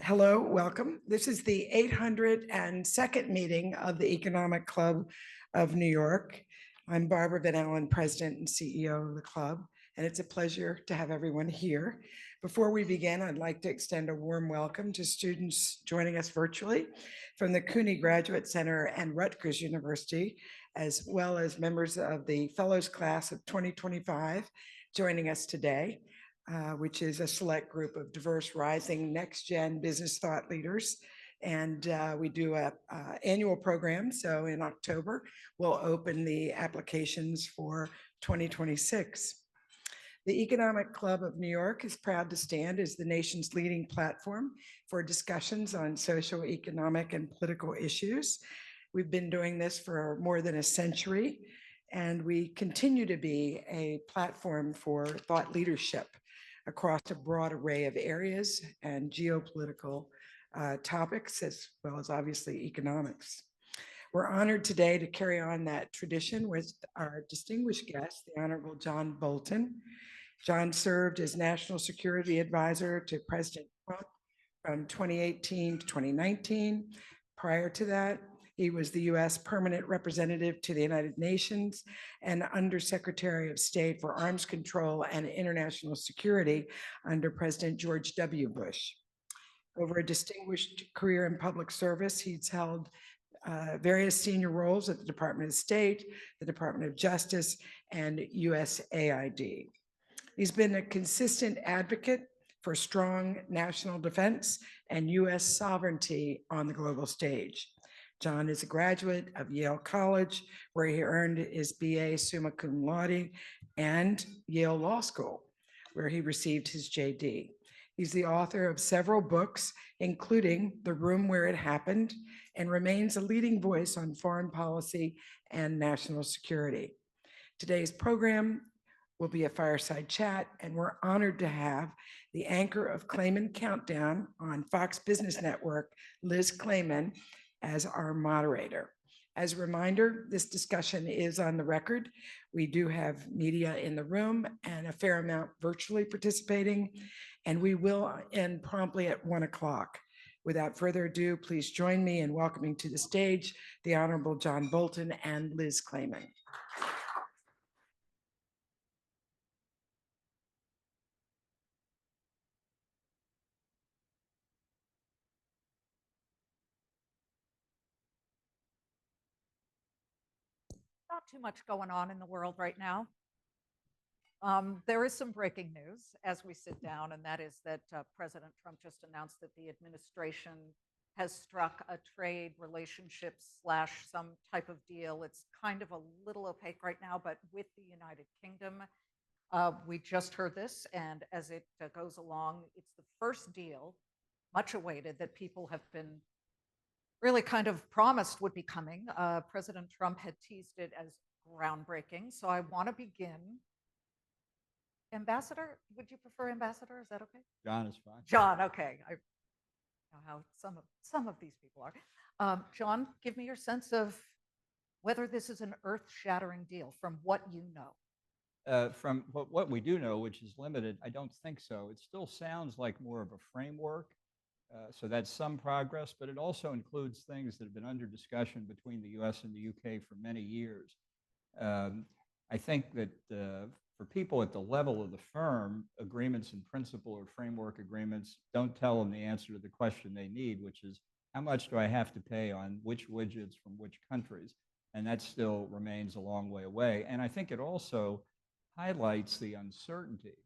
Hello, welcome. This is the 802nd meeting of the Economic Club of New York. I'm Barbara Van Allen, President and CEO of the club, and it's a pleasure to have everyone here. Before we begin, I'd like to extend a warm welcome to students joining us virtually from the CUNY Graduate Center and Rutgers University, as well as members of the Fellows Class of 2025 joining us today. Which is a select group of diverse, rising, next-gen business thought leaders. And we do a annual program. So in October, we'll open the applications for 2026. The Economic Club of New York is proud to stand as the nation's leading platform for discussions on social, economic, and political issues. We've been doing this for more than a century, and we continue to be a platform for thought leadership across a broad array of areas and geopolitical topics, as well as obviously economics. We're honored today to carry on that tradition with our distinguished guest, the Honorable John Bolton. John served as National Security Advisor to President Trump from 2018 to 2019. Prior to that, he was the U.S. Permanent Representative to the United Nations and Undersecretary of State for Arms Control and International Security under President George W. Bush. Over a distinguished career in public service, he's held various senior roles at the Department of State, the Department of Justice, and USAID. He's been a consistent advocate for strong national defense and U.S. sovereignty on the global stage. John is a graduate of Yale College, where he earned his BA summa cum laude, and Yale Law School, where he received his JD. He's the author of several books, including The Room Where It Happened, and remains a leading voice on foreign policy and national security. Today's program will be a fireside chat, and we're honored to have the anchor of Claman Countdown on Fox Business Network, Liz Claman, as our moderator. As a reminder, this discussion is on the record. We do have media in the room and a fair amount virtually participating, and we will end promptly at 1 o'clock. Without further ado, please join me in welcoming to the stage the Honorable John Bolton and Liz Claman. Not too much going on in the world right now. There is some breaking news as we sit down, and that is that President Trump just announced that the administration has struck a trade relationship / some type of deal. It's kind of a little opaque right now, but with the United Kingdom. We just heard this, and as it goes along, it's the first deal, much awaited, that people have been really kind of promised would be coming. President Trump had teased it as groundbreaking. So I want to begin. Ambassador, would you prefer ambassador? Is that okay? John is fine. John, okay. I know how some of these people are. John, give me your sense of whether this is an earth-shattering deal from what you know. From what we do know, which is limited, I don't think so. It still sounds like more of a framework. So that's some progress, but it also includes things that have been under discussion between the U.S. and the U.K. for many years. I think that for people at the level of the firm, agreements in principle or framework agreements don't tell them the answer to the question they need, which is how much do I have to pay on which widgets from which countries? And that still remains a long way away. And I think it also highlights the uncertainty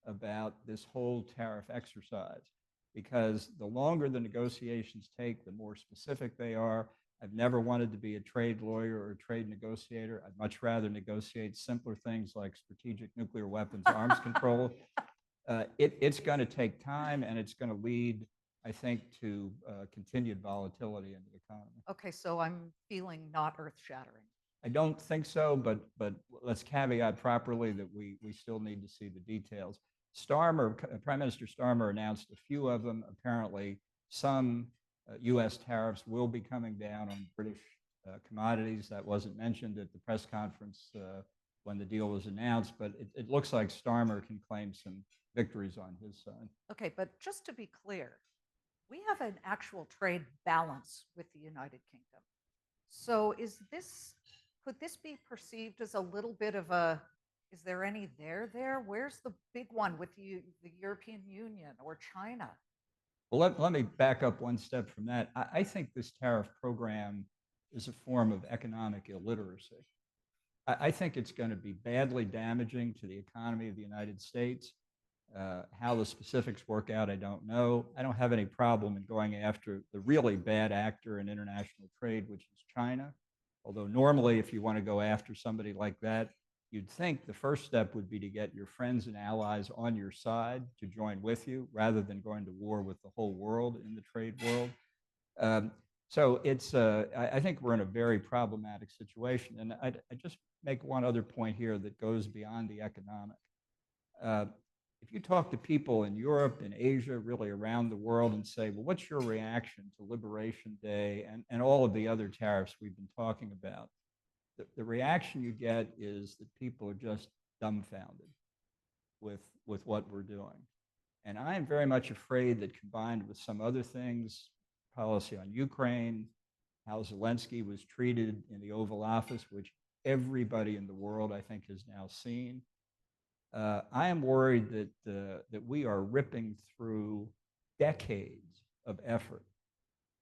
about this whole tariff exercise, because the longer the negotiations take, the more specific they are. I've never wanted to be a trade lawyer or a trade negotiator. I'd much rather negotiate simpler things like strategic nuclear weapons, arms control. It's going to take time, and it's going to lead, I think, to continued volatility in the economy. Okay, so I'm feeling not earth-shattering. I don't think so, but let's caveat properly that we still need to see the details. Prime Minister Starmer announced a few of them. Apparently, some U.S. tariffs will be coming down on British commodities. That wasn't mentioned at the press conference when the deal was announced, but it looks like Starmer can claim some victories on his side. Okay, but just to be clear, we have an actual trade balance with the United Kingdom. So could this be perceived as a little bit of a, is there any there? Where's the big one with the European Union or China? Well, let me back up one step from that. I think this tariff program is a form of economic illiteracy. I think it's going to be badly damaging to the economy of the United States. How the specifics work out, I don't know. I don't have any problem in going after the really bad actor in international trade, which is China. Although normally, if you want to go after somebody like that, you'd think the first step would be to get your friends and allies on your side to join with you rather than going to war with the whole world in the trade world. So I think we're in a very problematic situation. And I just make one other point here that goes beyond the economic. If you talk to people in Europe and Asia, really around the world, and say, well, what's your reaction to Liberation Day and all of the other tariffs we've been talking about? The reaction you get is that people are just dumbfounded with what we're doing. And I am very much afraid that combined with some other things, policy on Ukraine, how Zelensky was treated in the Oval Office, which everybody in the world, I think, has now seen. I am worried that we are ripping through decades of effort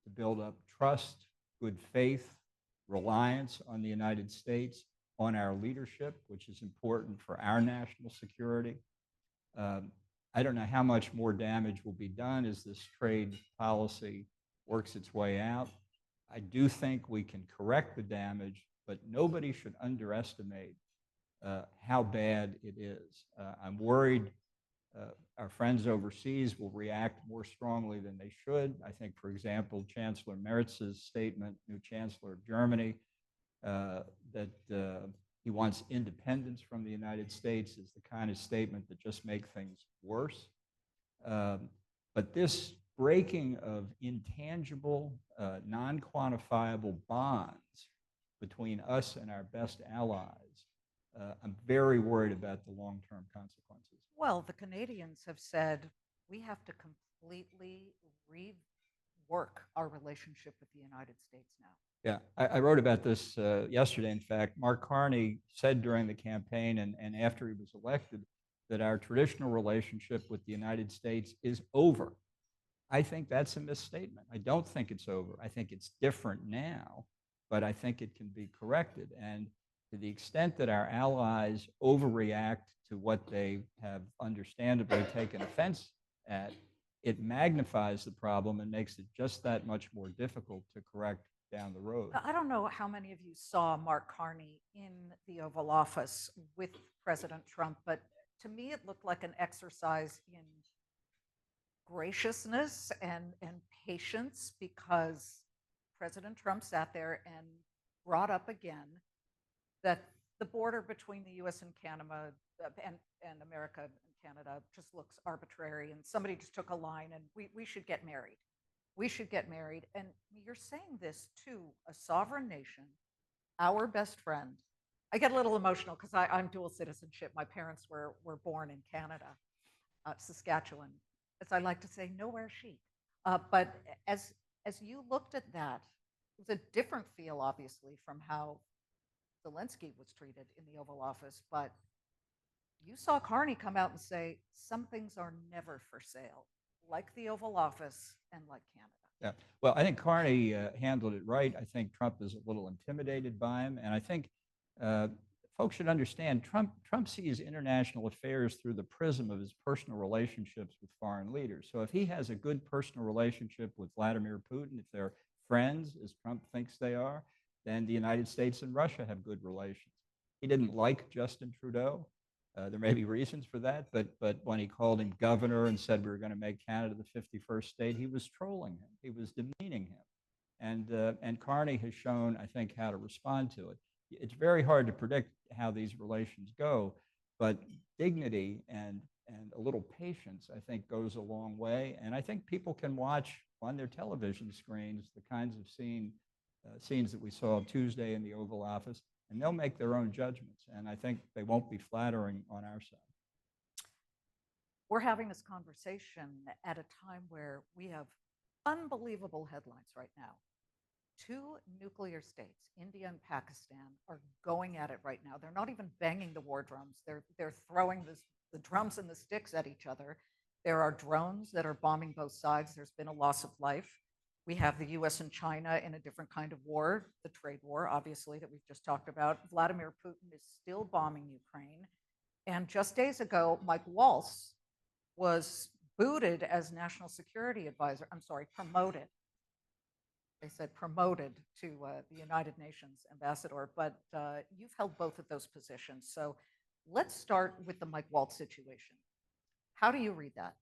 to build up trust, good faith, reliance on the United States, on our leadership, which is important for our national security. I don't know how much more damage will be done as this trade policy works its way out. I do think we can correct the damage, but nobody should underestimate how bad it is. I'm worried our friends overseas will react more strongly than they should. I think, for example, Chancellor Merz's statement, new Chancellor of Germany, that he wants independence from the United States is the kind of statement that just makes things worse. But this breaking of intangible, non-quantifiable bonds between us and our best allies, I'm very worried about the long-term consequences. Well, the Canadians have said we have to completely rework our relationship with the United States now. Yeah, I wrote about this yesterday. In fact, Mark Carney said during the campaign and after he was elected that our traditional relationship with the United States is over. I think that's a misstatement. I don't think it's over. I think it's different now, but I think it can be corrected. And to the extent that our allies overreact to what they have understandably taken offense at, it magnifies the problem and makes it just that much more difficult to correct down the road. I don't know how many of you saw Mark Carney in the Oval Office with President Trump, but to me it looked like an exercise in graciousness and patience, because President Trump sat there and brought up again that the border between the U.S. and Canada and America and Canada just looks arbitrary, and somebody just took a line and we should get married. We should get married. And you're saying this to a sovereign nation, our best friend. I get a little emotional because I'm dual citizenship. My parents were born in Canada, Saskatchewan. As I like to say, nowhere sheep. But as you looked at that, it was a different feel, obviously, from how Zelensky was treated in the Oval Office. But you saw Carney come out and say, some things are never for sale, like the Oval Office and like Canada. Yeah, well, I think Carney handled it right. I think Trump is a little intimidated by him. And I think folks should understand Trump sees international affairs through the prism of his personal relationships with foreign leaders. So if he has a good personal relationship with Vladimir Putin, if they're friends, as Trump thinks they are, then the United States and Russia have good relations. He didn't like Justin Trudeau. There may be reasons for that, but when he called him governor and said we were going to make Canada the 51st state, he was trolling him. He was demeaning him. And Carney has shown, I think, how to respond to it. It's very hard to predict how these relations go, but dignity and a little patience, I think, goes a long way. And I think people can watch on their television screens the kinds of scenes that we saw Tuesday in the Oval Office, and they'll make their own judgments. And I think they won't be flattering on our side. We're having this conversation at a time where we have Unbelievable headlines right now. Two nuclear states, India and Pakistan, are going at it right now. They're not even banging the war drums. They're throwing the drums and the sticks at each other. There are drones that are bombing both sides. There's been a loss of life. We have the US and China in a different kind of war, the trade war, obviously, that we've just talked about. Vladimir Putin is still bombing Ukraine. And just days ago, Mike Waltz was booted as national security advisor. I'm sorry, promoted. They said promoted to the United Nations ambassador, but you've held both of those positions. So let's start with the Mike Waltz situation. How do you read that?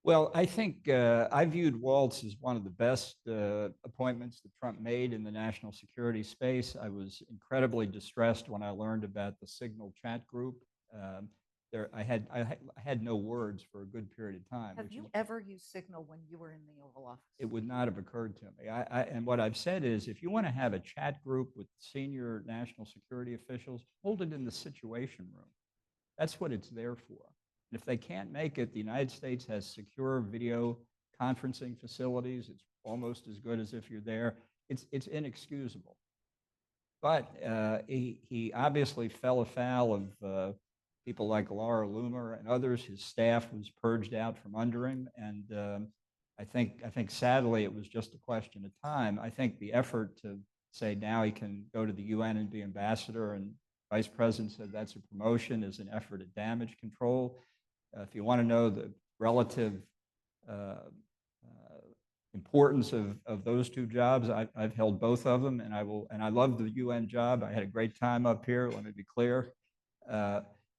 Well, I think I viewed Waltz as one of the best appointments that Trump made in the national security space. I was incredibly distressed when I learned about the Signal chat group. I had no words for a good period of time. Have you ever used Signal when you were in the Oval Office? It would not have occurred to me. And what I've said is, if you want to have a chat group with senior national security officials, hold it in the Situation Room. That's what it's there for. And if they can't make it, the United States has secure video conferencing facilities. It's almost as good as if you're there. It's inexcusable. But he obviously fell afoul of people like Laura Loomer and others. His staff was purged out from under him, and I think sadly it was just a question of time. I think the effort to say now he can go to the UN and be ambassador, and Vice President said that's a promotion, is an effort at damage control. If you want to know the relative importance of those two jobs, I've held both of them, and I love the UN job. I had a great time up here. Let me be clear.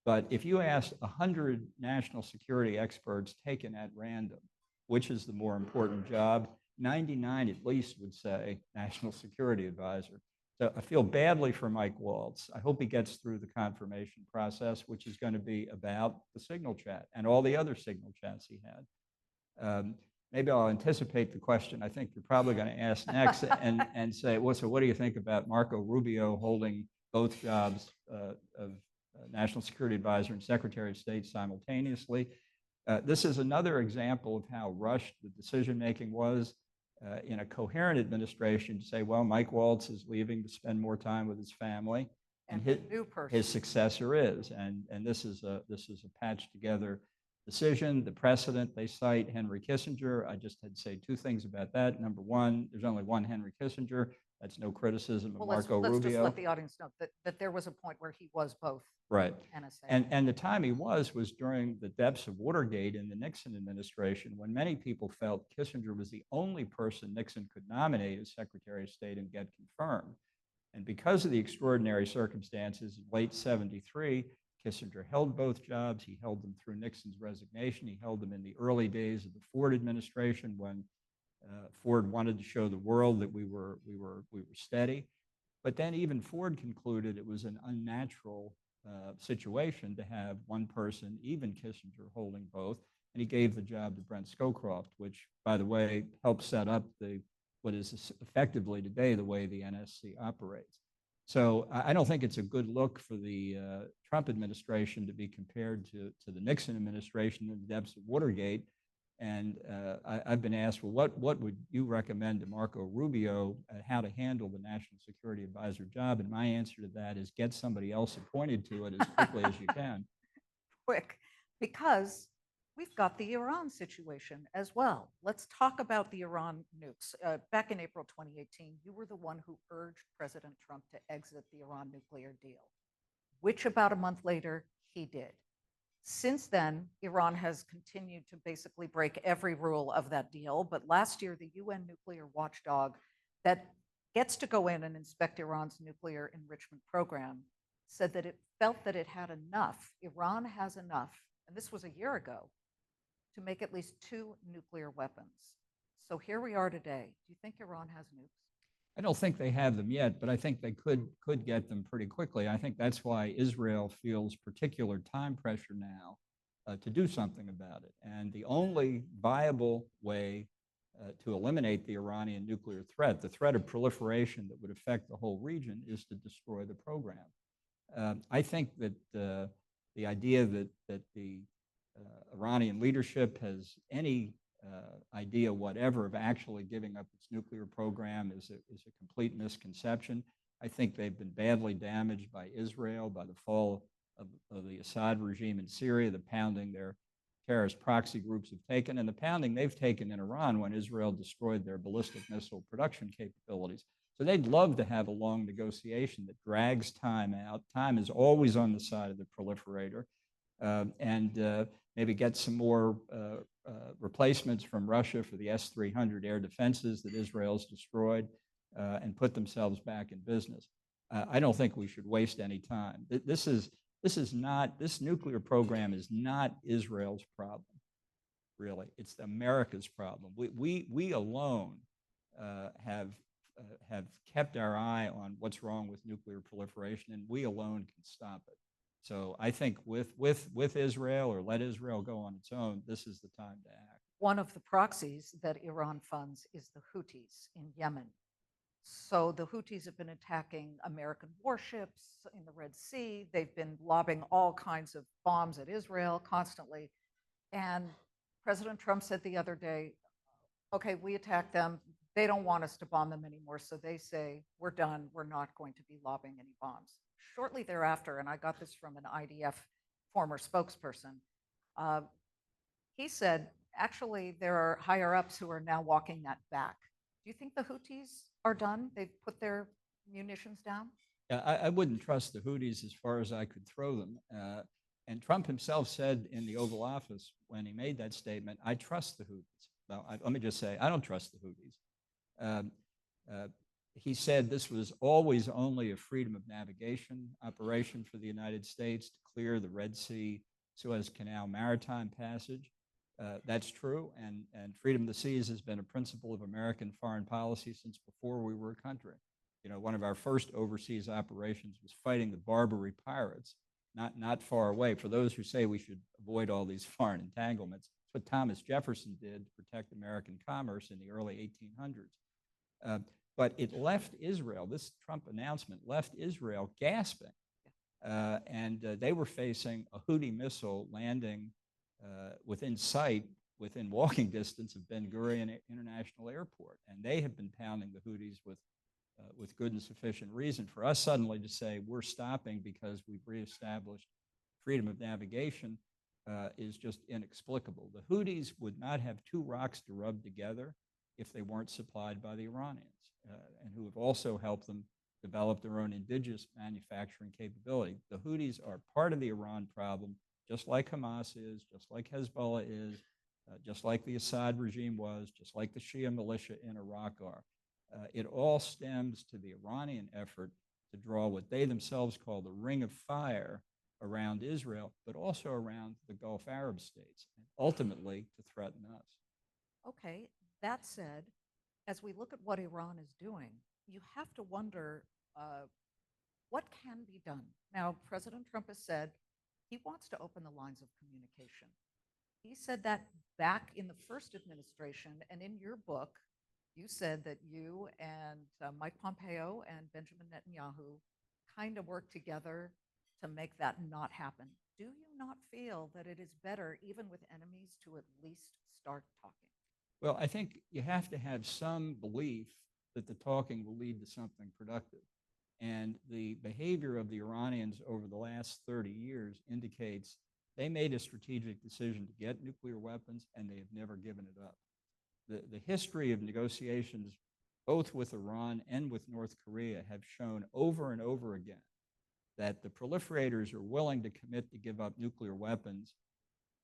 But if you ask 100 national security experts taken at random, which is the more important job, 99 at least would say national security advisor. So I feel badly for Mike Waltz. I hope he gets through the confirmation process, which is going to be about the Signal chat and all the other Signal chats he had. Maybe I'll anticipate the question I think you're probably going to ask next and say, well, so what do you think about Marco Rubio holding both jobs of National Security Advisor and Secretary of State simultaneously? This is another example of how rushed the decision-making was in a coherent administration to say, well, Mike Waltz is leaving to spend more time with his family, and his successor is. And this is a patched together decision. The precedent, they cite Henry Kissinger. I just had to say two things about that. Number one, there's only one Henry Kissinger. That's no criticism of Marco Rubio. Let's just let the audience know that there was a point where he was both. Right. NSA. And the time he was during the depths of Watergate in the Nixon administration, when many people felt Kissinger was the only person Nixon could nominate as Secretary of State and get confirmed. And because of the extraordinary circumstances in late 73, Kissinger held both jobs. He held them through Nixon's resignation. He held them in the early days of the Ford administration when Ford wanted to show the world that we were steady. But then even Ford concluded it was an unnatural situation to have one person, even Kissinger, holding both. And he gave the job to Brent Scowcroft, which, by the way, helped set up what is effectively today the way the NSC operates. So I don't think it's a good look for the Trump administration to be compared to the Nixon administration in the depths of Watergate. And I've been asked, well, what would you recommend to Marco Rubio how to handle the National Security Advisor job? And my answer to that is get somebody else appointed to it as quickly as you can. Quick, because we've got the Iran situation as well. Let's talk about the Iran nukes. Back in April 2018, you were the one who urged President Trump to exit the Iran nuclear deal, which about a month later, he did. Since then, Iran has continued to basically break every rule of that deal. But last year, the UN nuclear watchdog that gets to go in and inspect Iran's nuclear enrichment program said that it felt that it had enough. Iran has enough, and this was a year ago, to make at least 2 nuclear weapons. So here we are today. Do you think Iran has nukes? I don't think they have them yet, but I think they could get them pretty quickly. I think that's why Israel feels particular time pressure now to do something about it. And the only viable way to eliminate the Iranian nuclear threat, the threat of proliferation that would affect the whole region, is to destroy the program. I think that the idea that the Iranian leadership has any idea whatever of actually giving up its nuclear program is a complete misconception. I think they've been badly damaged by Israel, by the fall of the Assad regime in Syria, the pounding their terrorist proxy groups have taken, and the pounding they've taken in Iran when Israel destroyed their ballistic missile production capabilities. So they'd love to have a long negotiation that drags time out. Time is always on the side of the proliferator, and maybe get some more replacements from Russia for the S-300 air defenses that Israel's destroyed, and put themselves back in business. I don't think we should waste any time. This nuclear program is not Israel's problem, really. It's America's problem. We alone have kept our eye on what's wrong with nuclear proliferation, and we alone can stop it. So I think with Israel, or let Israel go on its own, this is the time to act. One of the proxies that Iran funds is the Houthis in Yemen. So the Houthis have been attacking American warships in the Red Sea. They've been lobbing all kinds of bombs at Israel constantly. And President Trump said the other day, okay, we attacked them. They don't want us to bomb them anymore. So they say, we're done. We're not going to be lobbing any bombs. Shortly thereafter, and I got this from an IDF former spokesperson, he said, actually, there are higher ups who are now walking that back. Do you think the Houthis are done? They've put their munitions down? Yeah, I wouldn't trust the Houthis as far as I could throw them. And Trump himself said in the Oval Office when he made that statement, I trust the Houthis. Well, let me just say, I don't trust the Houthis. He said this was always only a freedom of navigation operation for the United States to clear the Red Sea, Suez Canal maritime passage. That's true, and freedom of the seas has been a principle of American foreign policy since before we were a country. You know, one of our first overseas operations was fighting the Barbary pirates, not far away. For those who say we should avoid all these foreign entanglements, that's what Thomas Jefferson did to protect American commerce in the early 1800s. But it left Israel, this Trump announcement left Israel gasping, and they were facing a Houthi missile landing within sight, within walking distance of Ben Gurion International Airport. And they have been pounding the Houthis with good and sufficient reason. For us suddenly to say we're stopping because we've reestablished freedom of navigation is just inexplicable. The Houthis would not have two rocks to rub together if they weren't supplied by the Iranians, and who have also helped them develop their own indigenous manufacturing capability. The Houthis are part of the Iran problem, just like Hamas is, just like Hezbollah is, just like the Assad regime was, just like the Shia militia in Iraq are. It all stems to the Iranian effort to draw what they themselves call the ring of fire around Israel, but also around the Gulf Arab states, and ultimately to threaten us. Okay, that said, as we look at what Iran is doing, you have to wonder what can be done. Now, President Trump has said he wants to open the lines of communication. He said that back in the first administration, and in your book, you said that you and Mike Pompeo and Benjamin Netanyahu kind of worked together to make that not happen. Do you not feel that it is better, even with enemies, to at least start talking? Well, I think you have to have some belief that the talking will lead to something productive. And the behavior of the Iranians over the last 30 years indicates they made a strategic decision to get nuclear weapons, and they have never given it up. The history of negotiations, both with Iran and with North Korea, have shown over and over again that the proliferators are willing to commit to give up nuclear weapons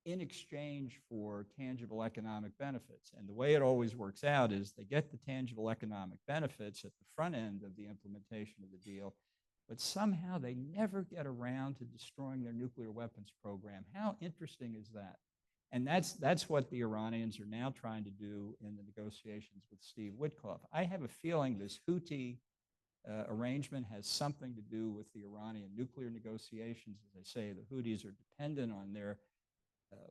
in exchange for tangible economic benefits. And the way it always works out is they get the tangible economic benefits at the front end of the implementation of the deal, but somehow they never get around to destroying their nuclear weapons program. How interesting is that? And that's what the Iranians are now trying to do in the negotiations with Steve Witkoff. I have a feeling this Houthi arrangement has something to do with the Iranian nuclear negotiations. As I say, the Houthis are dependent on their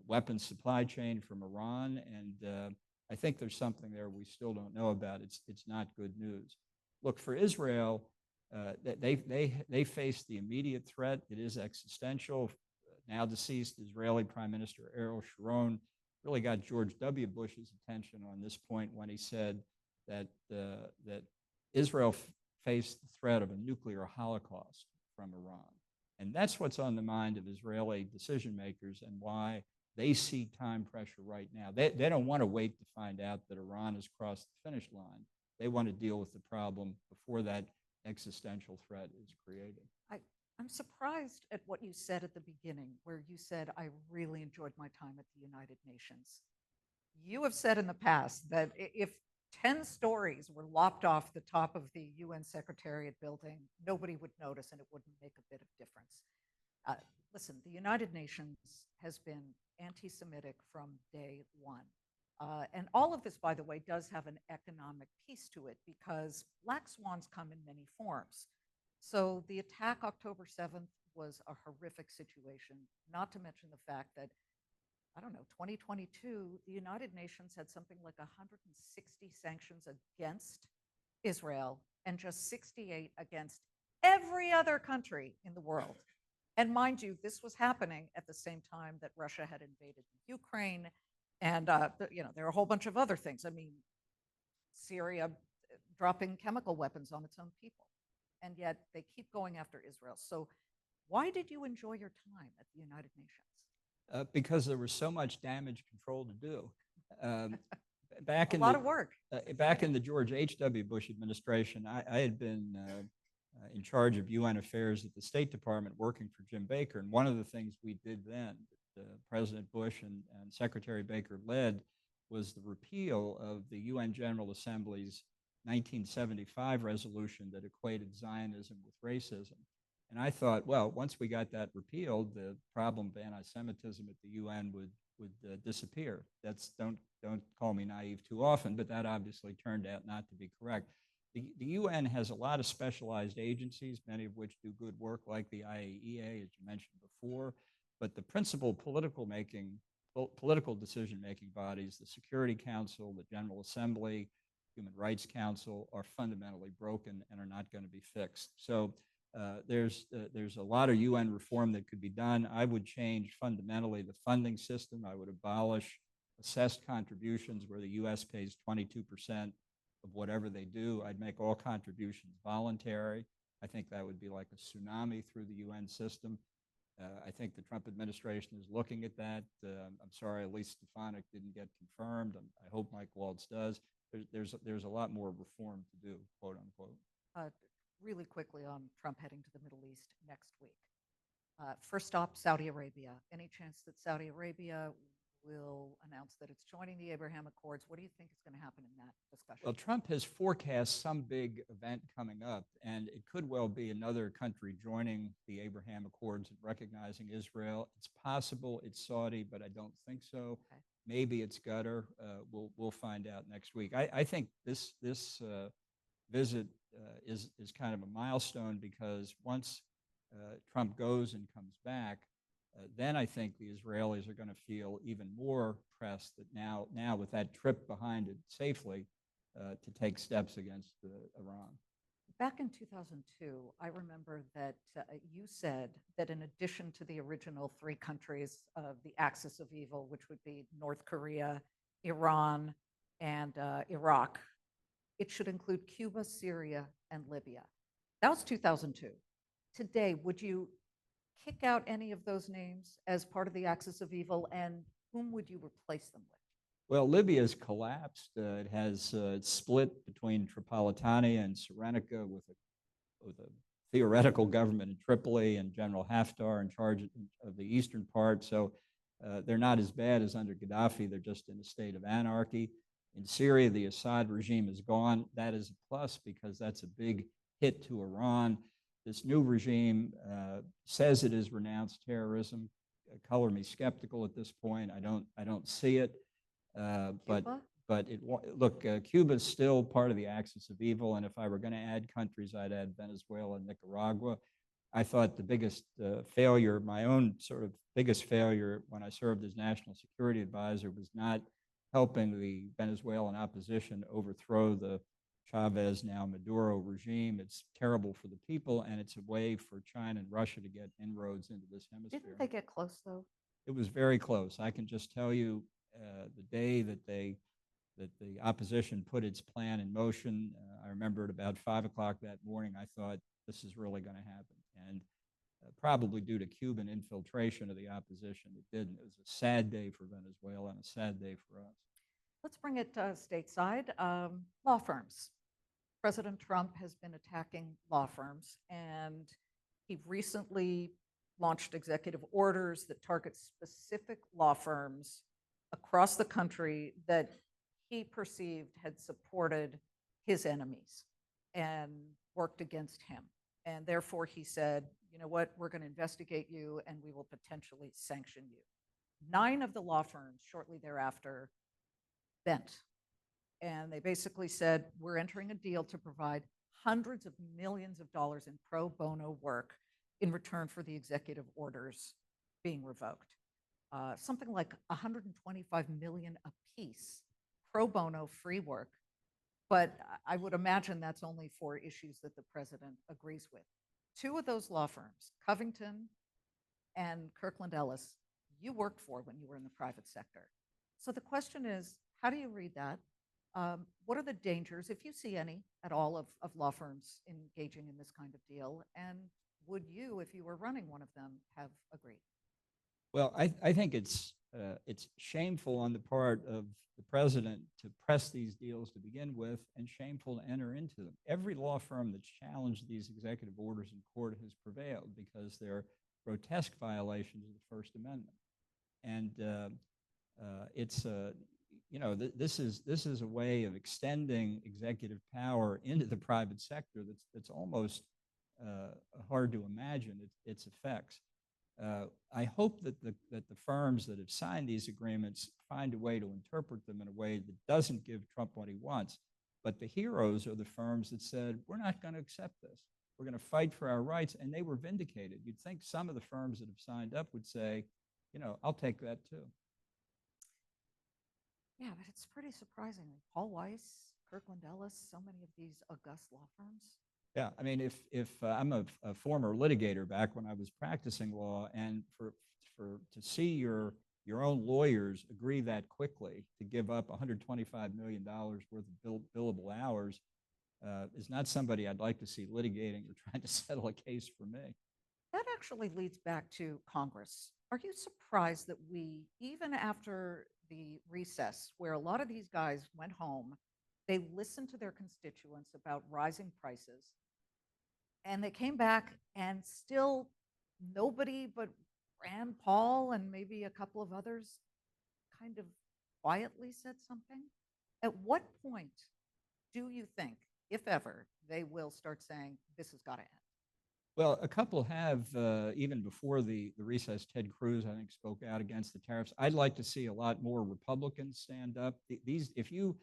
weapons supply chain from Iran, and I think there's something there we still don't know about. It's not good news. Look, for Israel, they face the immediate threat. It is existential. Now deceased Israeli Prime Minister Ariel Sharon really got George W. Bush's attention on this point when he said that that Israel faced the threat of a nuclear holocaust from Iran. And that's what's on the mind of Israeli decision makers and why they see time pressure right now. They don't want to wait to find out that Iran has crossed the finish line. They want to deal with the problem before that existential threat is created. I'm surprised at what you said at the beginning, where you said, I really enjoyed my time at the United Nations. You have said in the past that if 10 stories were lopped off the top of the UN Secretariat building, nobody would notice and it wouldn't make a bit of difference. Listen, the United Nations has been anti-Semitic from day one. And all of this, by the way, does have an economic piece to it because black swans come in many forms. So the attack October 7th was a horrific situation, not to mention the fact that, I don't know, 2022, the United Nations had something like 160 sanctions against Israel and just 68 against every other country in the world. And mind you, this was happening at the same time that Russia had invaded Ukraine. And, there are a whole bunch of other things. I mean, Syria dropping chemical weapons on its own people. And yet they keep going after Israel. So why did you enjoy your time at the United Nations? Because there was so much damage control to do. Back a in lot the, of work. Back in the George H.W. Bush administration, I had been in charge of UN affairs at the State Department working for Jim Baker. And one of the things we did then, President Bush and Secretary Baker led, was the repeal of the UN General Assembly's 1975 resolution that equated Zionism with racism. And I thought, well, once we got that repealed, the problem of anti-Semitism at the UN would disappear. Don't call me naive too often, but that obviously turned out not to be correct. The UN has a lot of specialized agencies, many of which do good work, like the IAEA, as you mentioned before. But the principal political decision-making bodies, the Security Council, the General Assembly, Human Rights Council, are fundamentally broken and are not going to be fixed. So there's a lot of UN reform that could be done. I would change fundamentally the funding system. I would abolish assessed contributions where the U.S. pays 22% of whatever they do. I'd make all contributions voluntary. I think that would be like a tsunami through the UN system. I think the Trump administration is looking at that. I'm sorry, Elise Stefanik didn't get confirmed. I hope Mike Waltz does. There's a lot more reform to do, quote unquote. Really quickly on Trump heading to the Middle East next week. First stop, Saudi Arabia. Any chance that Saudi Arabia will announce that it's joining the Abraham Accords? What do you think is going to happen in that discussion? Well, Trump has forecast some big event coming up, and it could well be another country joining the Abraham Accords and recognizing Israel. It's possible it's Saudi, but I don't think so. Okay. Maybe it's Qatar. We'll find out next week. I think this visit is kind of a milestone because once Trump goes and comes back, then I think the Israelis are going to feel even more pressed that now with that trip behind it safely to take steps against Iran. Back in 2002, I remember that you said that in addition to the original three countries of the axis of evil, which would be North Korea, Iran, and Iraq, it should include Cuba, Syria, and Libya. That was 2002. Today, would you kick out any of those names as part of the axis of evil, and whom would you replace them with? Well, Libya's collapsed. It has it's split between Tripolitania and Cyrenaica with a theoretical government in Tripoli and General Haftar in charge of the eastern part. So they're not as bad as under Gaddafi. They're just in a state of anarchy. In Syria, the Assad regime is gone. That is a plus because that's a big hit to Iran. This new regime says it has renounced terrorism. Color me skeptical at this point. I don't see it. Look, Cuba is still part of the axis of evil, and if I were going to add countries, I'd add Venezuela and Nicaragua. I thought the biggest failure, my own sort of biggest failure when I served as National Security Advisor, was not helping the Venezuelan opposition overthrow the Chavez, now Maduro regime. It's terrible for the people, and it's a way for China and Russia to get inroads into this hemisphere. Didn't they get close, though? It was very close. I can just tell you, the day that the opposition put its plan in motion. I remember at about 5 o'clock that morning, I thought this is really going to happen. And probably due to Cuban infiltration of the opposition, it didn't. It was a sad day for Venezuela and a sad day for us. Let's bring it stateside. Law firms. President Trump has been attacking law firms, and he recently launched executive orders that target specific law firms across the country that he perceived had supported his enemies and worked against him. And therefore, he said, you know what, we're going to investigate you and we will potentially sanction you. 9 of the law firms shortly thereafter bent. And they basically said, we're entering a deal to provide hundreds of millions of dollars in pro bono work in return for the executive orders being revoked. Something like 125 million apiece, pro bono free work. But I would imagine that's only for issues that the president agrees with. 2 of those law firms, Covington and Kirkland Ellis, you worked for when you were in the private sector. So the question is, how do you read that? What are the dangers, if you see any at all, of law firms engaging in this kind of deal? And would you, if you were running one of them, have agreed? Well, I think it's shameful on the part of the president to press these deals to begin with, and shameful to enter into them. Every law firm that's challenged these executive orders in court has prevailed because they're grotesque violations of the First Amendment. And it's this is a way of extending executive power into the private sector that's almost hard to imagine its effects. I hope that the firms that have signed these agreements find a way to interpret them in a way that doesn't give Trump what he wants. But the heroes are the firms that said, we're not going to accept this. We're going to fight for our rights. And they were vindicated. You'd think some of the firms that have signed up would say, I'll take that too. Yeah, but it's pretty surprising. Paul Weiss, Kirkland Ellis, so many of these august law firms. Yeah, I mean, if I'm a former litigator back when I was practicing law, and to see your own lawyers agree that quickly to give up $125 million worth of billable hours is not somebody I'd like to see litigating or trying to settle a case for me. That actually leads back to Congress. Are you surprised that we, even after the recess, where a lot of these guys went home, they listened to their constituents about rising prices, and they came back and still nobody but Rand Paul and maybe a couple of others kind of quietly said something? At what point do you think, if ever, they will start saying, this has got to end? Well, a couple have, even before the recess. Ted Cruz, I think, spoke out against the tariffs. I'd like to see a lot more Republicans stand up. If you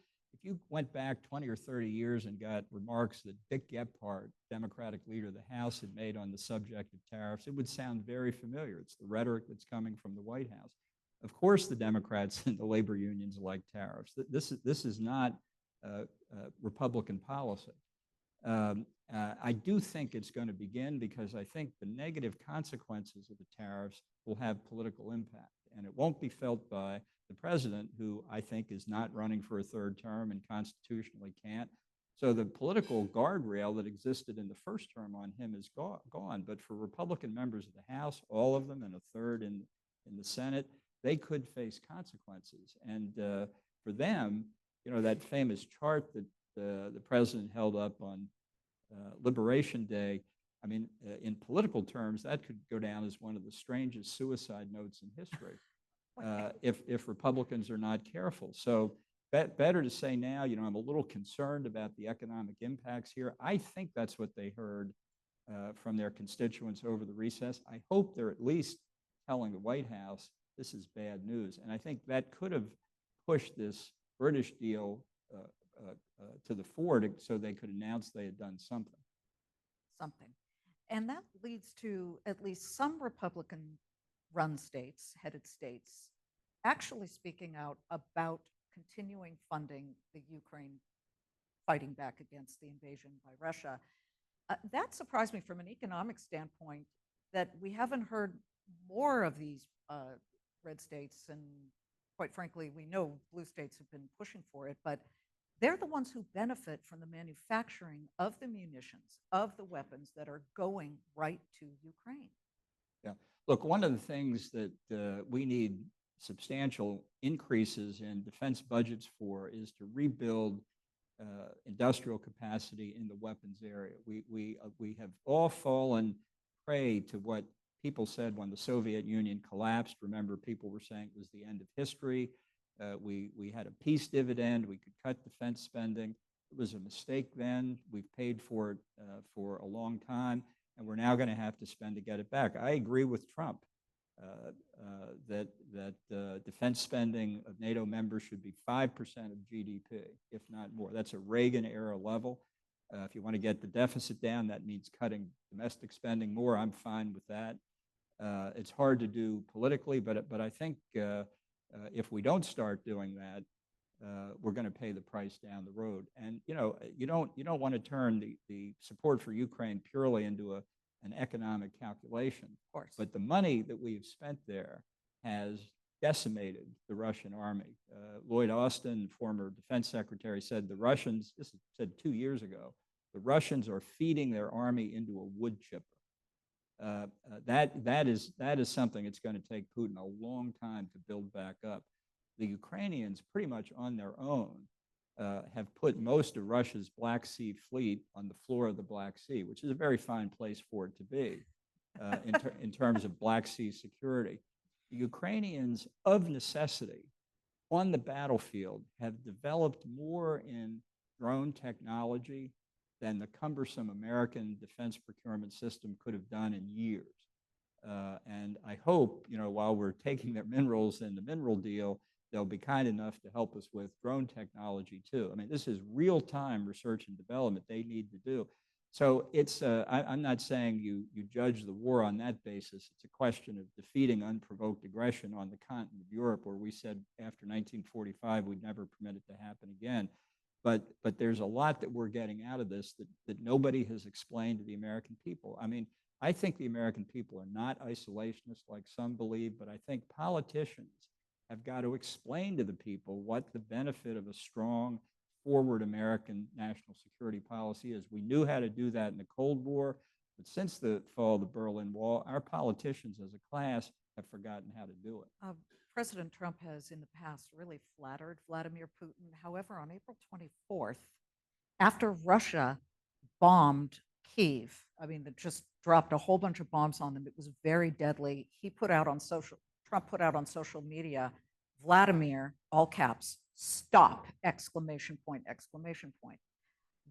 went back 20 or 30 years and got remarks that Dick Gephardt, Democratic leader of the House, had made on the subject of tariffs, it would sound very familiar. It's the rhetoric that's coming from the White House. Of course, the Democrats and the labor unions like tariffs. This is not Republican policy. I do think it's going to begin because I think the negative consequences of the tariffs will have political impact, and it won't be felt by the president, who I think is not running for a 3rd term and constitutionally can't. So the political guardrail that existed in the first term on him is gone. But for Republican members of the House, all of them, and a third in the Senate, they could face consequences. And for them, that famous chart that the president held up on Liberation Day, I mean, in political terms, that could go down as one of the strangest suicide notes in history if Republicans are not careful. So better to say now, I'm a little concerned about the economic impacts here. I think that's what they heard from their constituents over the recess. I hope they're at least telling the White House this is bad news. And I think that could have pushed this British deal to the fore so they could announce they had done something. And that leads to at least some Republican-run states, headed states, actually speaking out about continuing funding the Ukraine fighting back against the invasion by Russia. That surprised me from an economic standpoint, that we haven't heard more of these red states and quite frankly, we know blue states have been pushing for it, but they're the ones who benefit from the manufacturing of the munitions, of the weapons that are going right to Ukraine. Yeah. Look, one of the things that we need substantial increases in defense budgets for is to rebuild industrial capacity in the weapons area. We have all fallen prey to what people said when the Soviet Union collapsed. Remember, people were saying it was the end of history. We had a peace dividend. We could cut defense spending. It was a mistake then. We've paid for it for a long time, and we're now going to have to spend to get it back. I agree with Trump that defense spending of NATO members should be 5% of GDP, if not more. That's a Reagan-era level. If you want to get the deficit down, that means cutting domestic spending more. I'm fine with that. It's hard to do politically, but I think if we don't start doing that, we're going to pay the price down the road. And you don't want to turn the support for Ukraine purely into an economic calculation. Of course. But the money that we've spent there has decimated the Russian army. Lloyd Austin, former defense secretary, said the Russians, this is said 2 years ago, the Russians are feeding their army into a wood chipper. That is something that's going to take Putin a long time to build back up. The Ukrainians, pretty much on their own, have put most of Russia's Black Sea fleet on the floor of the Black Sea, which is a very fine place for it to be in terms of Black Sea security. The Ukrainians, of necessity, on the battlefield, have developed more in drone technology than the cumbersome American defense procurement system could have done in years. And I hope, while we're taking their minerals in the mineral deal, they'll be kind enough to help us with drone technology too. I mean, this is real-time research and development they need to do. So it's, I'm not saying you judge the war on that basis. It's a question of defeating unprovoked aggression on the continent of Europe, where we said after 1945 we'd never permit it to happen again. But there's a lot that we're getting out of this that nobody has explained to the American people. I mean, I think the American people are not isolationists like some believe, but I think politicians have got to explain to the people what the benefit of a strong, forward American national security policy is. We knew how to do that in the Cold War, but since the fall of the Berlin Wall, our politicians as a class have forgotten how to do it. President Trump has in the past really flattered Vladimir Putin. However, on April 24th, after Russia bombed Kyiv, I mean, it just dropped a whole bunch of bombs on them. It was very deadly. Trump put out on social media, Vladimir, all caps, stop, exclamation point, exclamation point.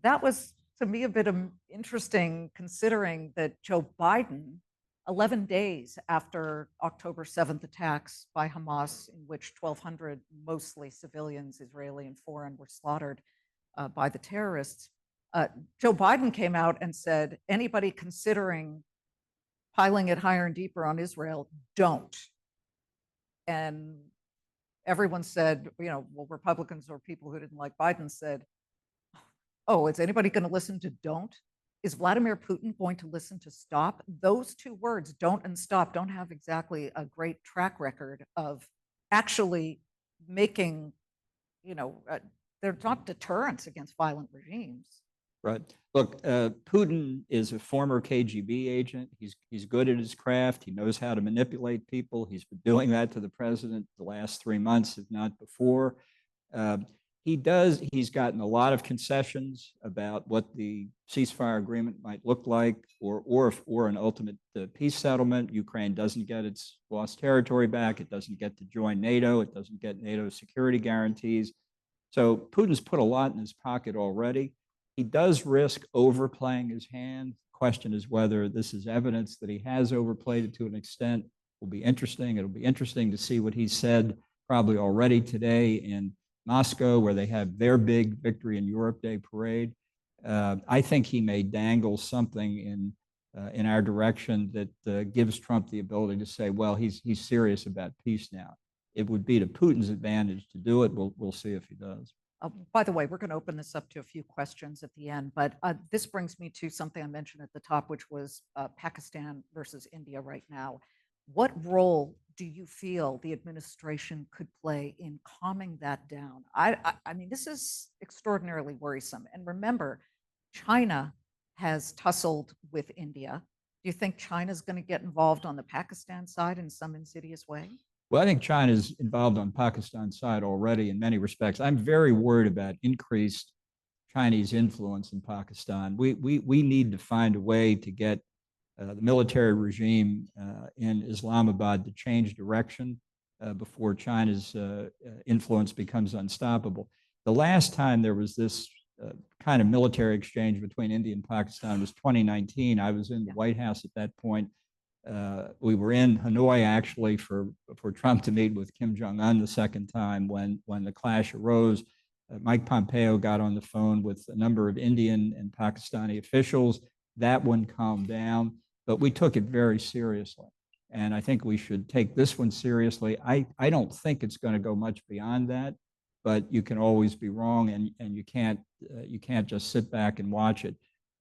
That was, to me, a bit interesting, considering that Joe Biden, 11 days after October 7th attacks by Hamas, in which 1,200 mostly civilians, Israeli and foreign, were slaughtered by the terrorists, Joe Biden came out and said, anybody considering piling it higher and deeper on Israel, don't. And everyone said, well, Republicans or people who didn't like Biden said, oh, is anybody going to listen to don't? Is Vladimir Putin going to listen to stop? Those two words, don't and stop, don't have exactly a great track record of actually making, they're not deterrents against violent regimes. Right. Look, Putin is a former KGB agent. He's good at his craft. He knows how to manipulate people. He's been doing that to the president the last 3 months, if not before. He's gotten a lot of concessions about what the ceasefire agreement might look like, or an ultimate peace settlement. Ukraine doesn't get its lost territory back. It doesn't get to join NATO. It doesn't get NATO security guarantees. So Putin's put a lot in his pocket already. He does risk overplaying his hand. The question is whether this is evidence that he has overplayed it to an extent. Will be interesting. It'll be interesting to see what he said probably already today in Moscow, where they have their big Victory in Europe Day parade. I think he may dangle something in our direction that gives Trump the ability to say, well, he's serious about peace now. It would be to Putin's advantage to do it. We'll see if he does. By the way, we're going to open this up to a few questions at the end, but this brings me to something I mentioned at the top, which was Pakistan versus India right now. What role do you feel the administration could play in calming that down? I mean, this is extraordinarily worrisome. And remember, China has tussled with India. Do you think China's going to get involved on the Pakistan side in some insidious way? Well, I think China is involved on Pakistan's side already in many respects. I'm very worried about increased Chinese influence in Pakistan. We need to find a way to get the military regime in Islamabad to change direction before China's influence becomes unstoppable. The last time there was this kind of military exchange between India and Pakistan was 2019. I was in the White House at that point. We were in Hanoi actually for Trump to meet with Kim Jong-un the second time when the clash arose. Mike Pompeo got on the phone with a number of Indian and Pakistani officials. That one calmed down, but we took it very seriously. And I think we should take this one seriously. I don't think it's going to go much beyond that, but you can always be wrong, and you can't just sit back and watch it.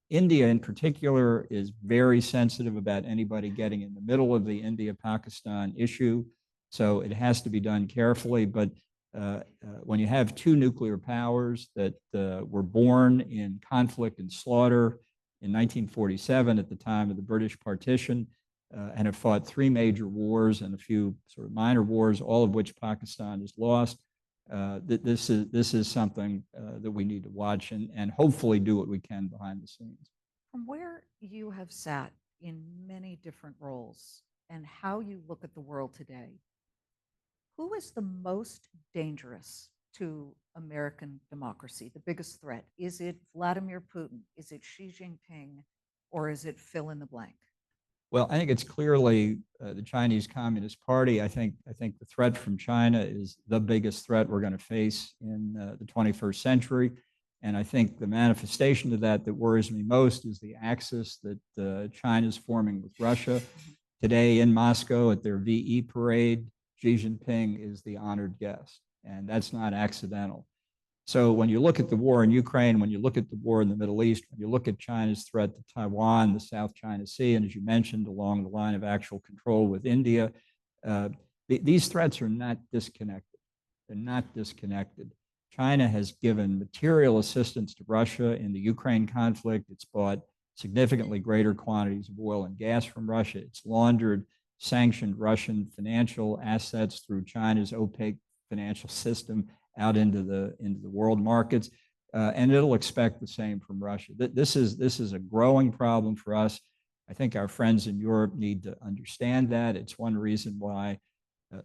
India in particular is very sensitive about anybody getting in the middle of the India-Pakistan issue. So it has to be done carefully. But when you have two nuclear powers that were born in conflict and slaughter in 1947 at the time of the British partition and have fought three major wars and a few sort of minor wars, all of which Pakistan has lost, this is something that we need to watch and hopefully do what we can behind the scenes. From where you have sat in many different roles and how you look at the world today, who is the most dangerous to American democracy, the biggest threat? Is it Vladimir Putin? Is it Xi Jinping? Or is it fill in the blank? Well, I think it's clearly the Chinese Communist Party. I think the threat from China is the biggest threat we're going to face in the 21st century. And I think the manifestation of that worries me most is the axis that China is forming with Russia. Today in Moscow at their VE parade, Xi Jinping is the honored guest, and that's not accidental. So when you look at the war in Ukraine, when you look at the war in the Middle East, when you look at China's threat to Taiwan, the South China Sea, and as you mentioned, along the line of actual control with India, these threats are not disconnected. They're not disconnected. China has given material assistance to Russia in the Ukraine conflict. It's bought significantly greater quantities of oil and gas from Russia. It's laundered sanctioned Russian financial assets through China's opaque financial system out into the world markets, and it'll expect the same from Russia. This is a growing problem for us. I think our friends in Europe need to understand that. It's one reason why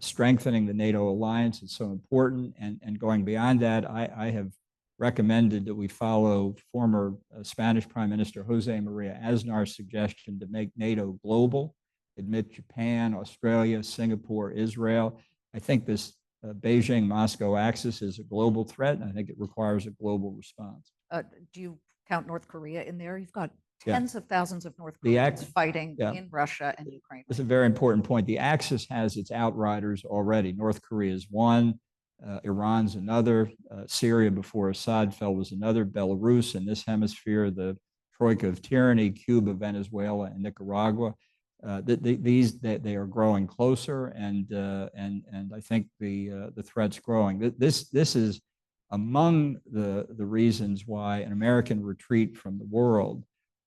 strengthening the NATO alliance is so important. And going beyond that, I have recommended that we follow former Spanish Prime Minister Jose Maria Aznar's suggestion to make NATO global, admit Japan, Australia, Singapore, Israel. I think this Beijing-Moscow axis is a global threat, and I think it requires a global response. Do you count North Korea in there? You've got tens of thousands of North Koreans fighting in Russia and Ukraine. It's a very important point. The axis has its outriders already. North Korea is one, Iran's another, Syria before Assad fell was another, Belarus in this hemisphere, the troika of tyranny, Cuba, Venezuela, and Nicaragua. They are growing closer, and I think the threat's growing. This is among the reasons why an American retreat from the world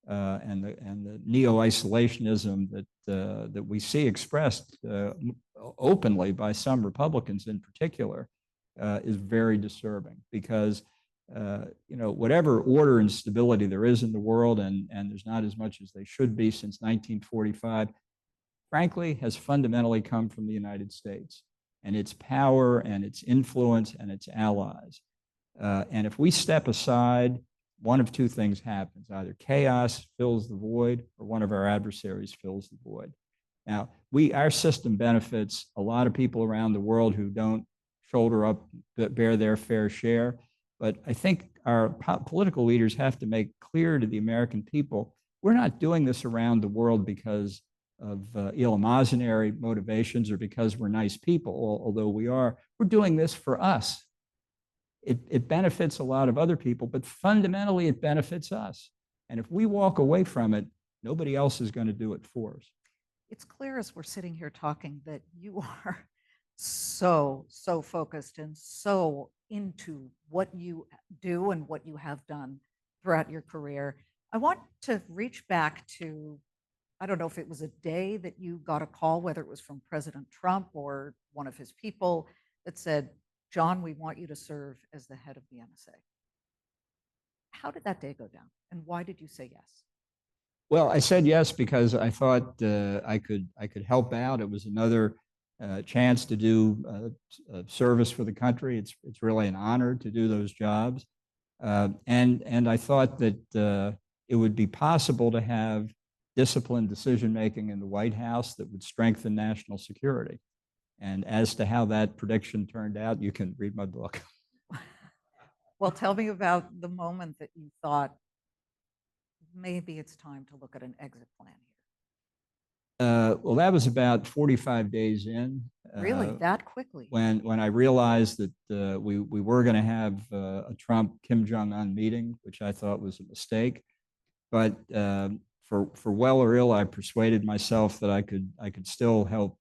and the neo-isolationism that we see expressed openly by some Republicans in particular is very disturbing, because whatever order and stability there is in the world, and there's not as much as they should be since 1945, frankly, has fundamentally come from the United States and its power and its influence and its allies. And if we step aside, one of two things happens. Either chaos fills the void or one of our adversaries fills the void. Now, our system benefits a lot of people around the world who don't shoulder up, bear their fair share. But I think our political leaders have to make clear to the American people, we're not doing this around the world because of eleemosynary motivations or because we're nice people, although we are. We're doing this for us. It benefits a lot of other people, but fundamentally it benefits us. And if we walk away from it, nobody else is going to do it for us. It's clear as we're sitting here talking that you are so focused and so into what you do and what you have done throughout your career. I want to reach back to, I don't know if it was a day that you got a call, whether it was from President Trump or one of his people that said, John, we want you to serve as the head of the NSA. How did that day go down? And why did you say yes? Well, I said yes because I thought I could help out. It was another chance to do service for the country. It's really an honor to do those jobs, and I thought that it would be possible to have disciplined decision making in the White House that would strengthen national security. And as to how that prediction turned out, you can read my book. Well, tell me about the moment that you thought maybe it's time to look at an exit plan Well, that was about 45 days in. here. Really, that quickly? When I realized that we were going to have a Trump Kim Jong-un meeting, which I thought was a mistake, but for well or ill, I persuaded myself that I could still help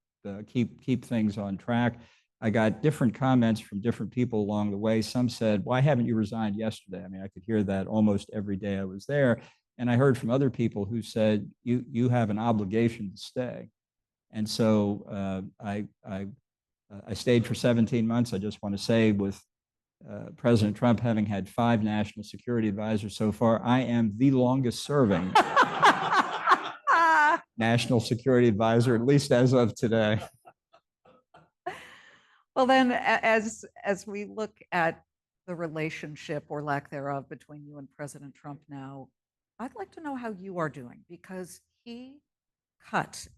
keep things on track. I got different comments from different people along the way. Some said, "Why haven't you resigned yesterday?" I mean, I could hear that almost every day I was there. And I heard from other people who said, "You have an obligation to stay." And so I stayed for 17 months. I just want to say, with President Trump having had 5 national security advisors so far, I am the longest serving national security advisor, at least as of today. Well, then, as we look at the relationship or lack thereof between you and President Trump now, I'd like to know how you are doing, because he cut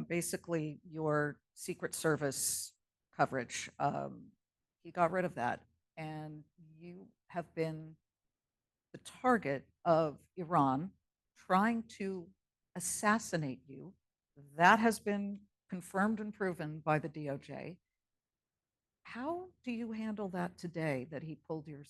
basically your Secret Service coverage. He got rid of that, and you have been the target of Iran trying to assassinate you. That has been confirmed and proven by the DOJ. How do you handle that today, that he pulled your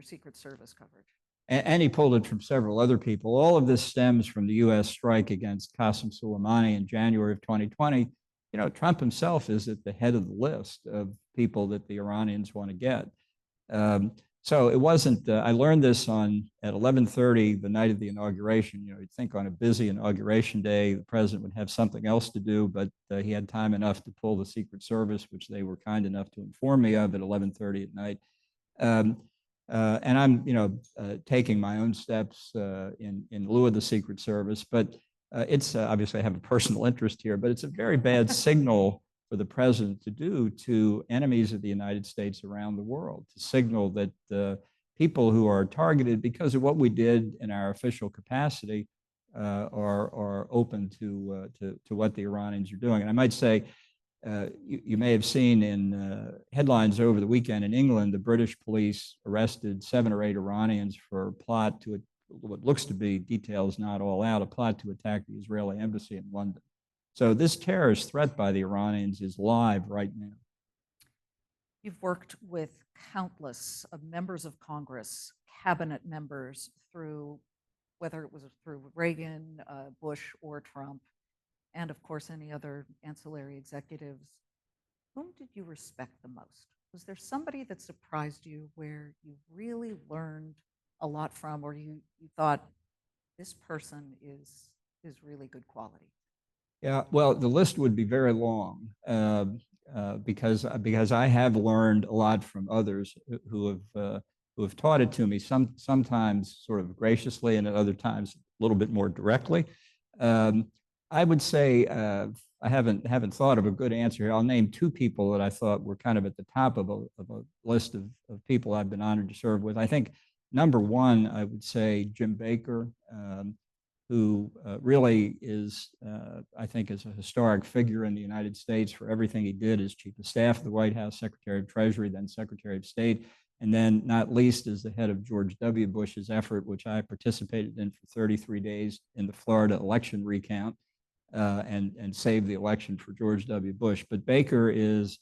Secret Service coverage? And he pulled it from several other people. All of this stems from the U.S. strike against Qasem Soleimani in January of 2020. You know, Trump himself is at the head of the list of people that the Iranians want to get. So it wasn't. I learned this at 11:30 the night of the inauguration. You know, you'd think on a busy inauguration day the president would have something else to do, but he had time enough to pull the Secret Service, which they were kind enough to inform me of at 11:30 at night. And I'm, taking my own steps in lieu of the Secret Service. But it's obviously I have a personal interest here, but it's a very bad signal for the president to do to enemies of the United States around the world, to signal that people who are targeted because of what we did in our official capacity are open to what the Iranians are doing. And I might say, you may have seen in headlines over the weekend in England, the British police arrested 7 or 8 Iranians for a plot to what looks to be, details not all out, a plot to attack the Israeli embassy in London. So this terrorist threat by the Iranians is live right now. You've worked with countless members of Congress, cabinet members, through whether it was through Reagan, Bush, or Trump, and of course any other ancillary executives. Whom did you respect the most? Was there somebody that surprised you where you really learned a lot from, or you thought this person is really good quality? Yeah, well, the list would be very long because I have learned a lot from others who have taught it to me. Sometimes sort of graciously, and at other times a little bit more directly. I would say I haven't thought of a good answer here. I'll name 2 people that I thought were kind of at the top of a list of people I've been honored to serve with. I think number 1, I would say Jim Baker, who really is, I think, is a historic figure in the United States for everything he did as Chief of Staff of the White House, Secretary of Treasury, then Secretary of State, and then not least as the head of George W. Bush's effort, which I participated in for 33 days in the Florida election recount, and saved the election for George W. Bush. But Baker is